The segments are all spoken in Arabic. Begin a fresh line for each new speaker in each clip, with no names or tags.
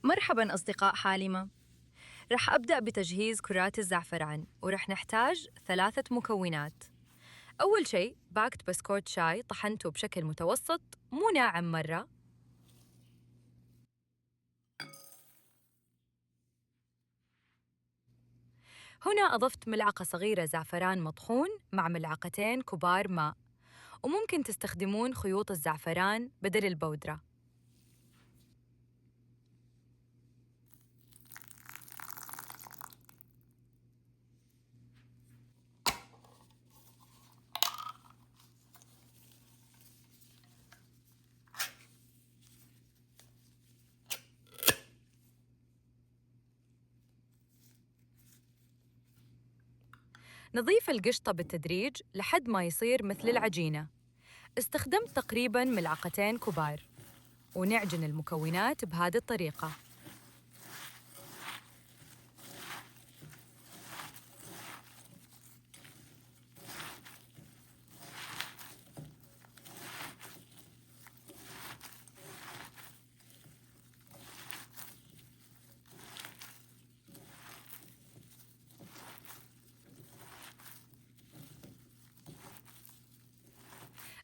مرحباً أصدقاء حالمة. رح أبدأ بتجهيز كرات الزعفران ورح نحتاج 3 مكونات. أول شيء باكت بسكوت شاي طحنته بشكل متوسط، مو ناعم مرة. هنا أضفت ملعقة صغيرة زعفران مطحون مع ملعقتين كبار ماء، وممكن تستخدمون خيوط الزعفران بدل البودرة. نضيف القشطة بالتدريج لحد ما يصير مثل العجينة. استخدمت تقريباً ملعقتين كبار، ونعجن المكونات بهذه الطريقة.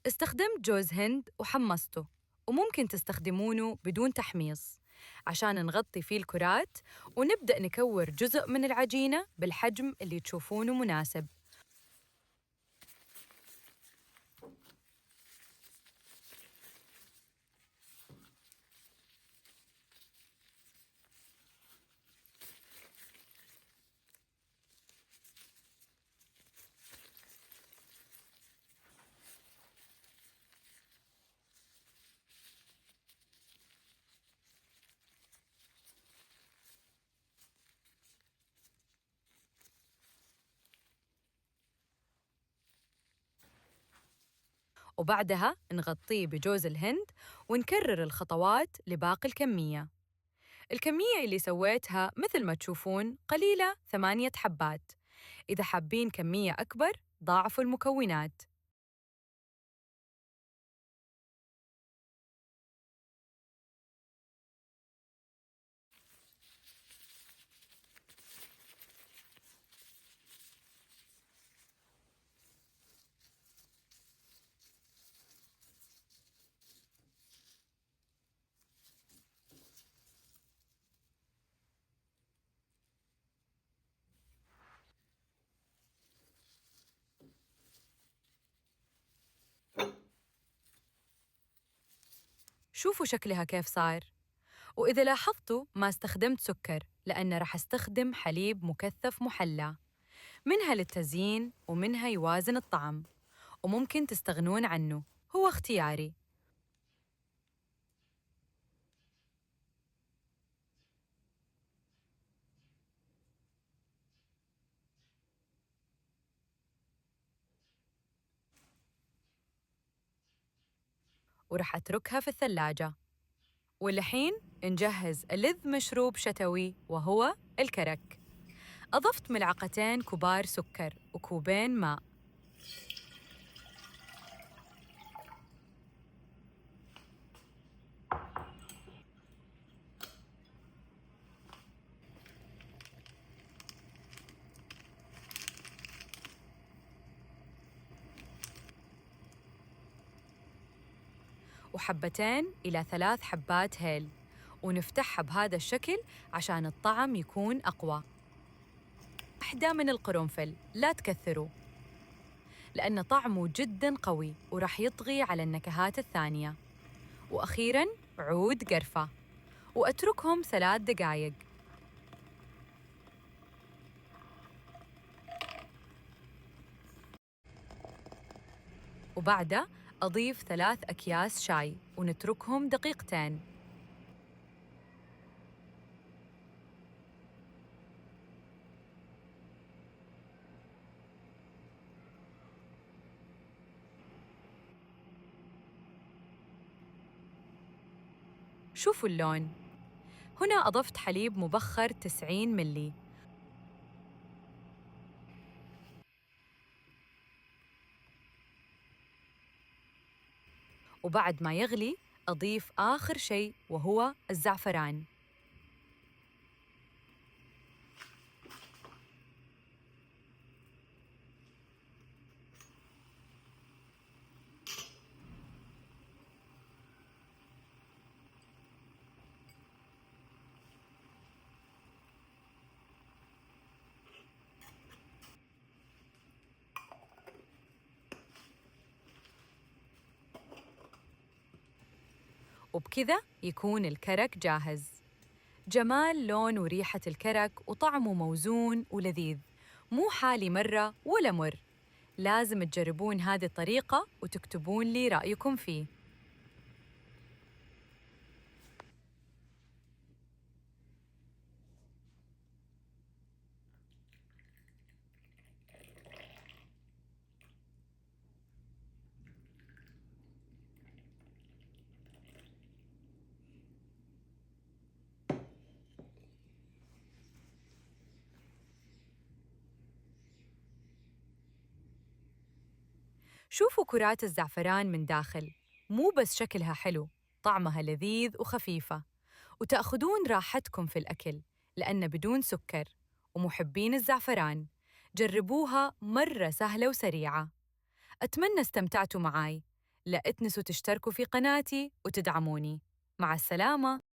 استخدمت جوز هند وحمصته، وممكن تستخدمونه بدون تحميص عشان نغطي فيه الكرات، ونبدأ نكور جزء من العجينة بالحجم اللي تشوفونه مناسب. وبعدها نغطيه بجوز الهند، ونكرر الخطوات لباقي الكمية. الكمية اللي سويتها مثل ما تشوفون قليلة، 8 حبات. إذا حابين كمية أكبر ضاعفوا المكونات. شوفوا شكلها كيف صار. وإذا لاحظتوا ما استخدمت سكر، لأن رح استخدم حليب مكثف محلى، منها للتزيين ومنها يوازن الطعم، وممكن تستغنون عنه، هو اختياري. ورح أتركها في الثلاجة. والحين نجهز لذ مشروب شتوي وهو الكرك. أضفت ملعقتين كبار سكر وكوبين ماء. وحبتين إلى 3 حبات هيل، ونفتحها بهذا الشكل عشان الطعم يكون أقوى. واحدة من القرنفل، لا تكثروا لأن طعمه جداً قوي ورح يطغي على النكهات الثانية. وأخيراً عود قرفة، وأتركهم 3 دقايق. وبعدها أضيف 3 أكياس شاي ونتركهم دقيقتين. شوفوا اللون. هنا أضفت حليب مبخر 90 ملي. وبعد ما يغلي أضيف آخر شيء وهو الزعفران. وبكذا يكون الكرك جاهز. جمال لون وريحة الكرك وطعمه موزون ولذيذ، مو حالي مرة ولا مر. لازم تجربون هذه الطريقة وتكتبون لي رأيكم فيه. شوفوا كرات الزعفران من داخل، مو بس شكلها حلو، طعمها لذيذ وخفيفة. وتأخذون راحتكم في الأكل لأن بدون سكر. ومحبين الزعفران، جربوها مرة سهلة وسريعة. أتمنى استمتعتوا معاي. لا تنسوا تشتركوا في قناتي وتدعموني. مع السلامة.